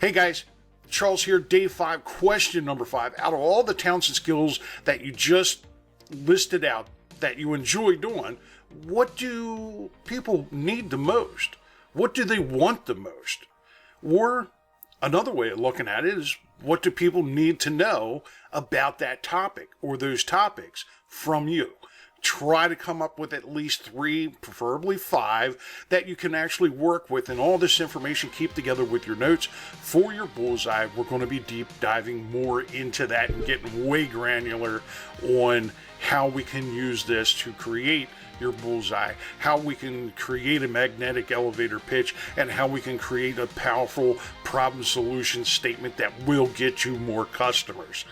Hey guys, Charles here, day 5, question number 5. Out of all the talents and skills that you just listed out that you enjoy doing, what do people need the most? What do they want the most? Or another way of looking at it is, what do people need to know about that topic or those topics from you? Try to come up with at least 3, preferably 5, that you can actually work with, and all this information keep together with your notes for your bullseye. We're going to be deep diving more into that and getting way granular on how we can use this to create your bullseye, how we can create a magnetic elevator pitch, and how we can create a powerful problem solution statement that will get you more customers.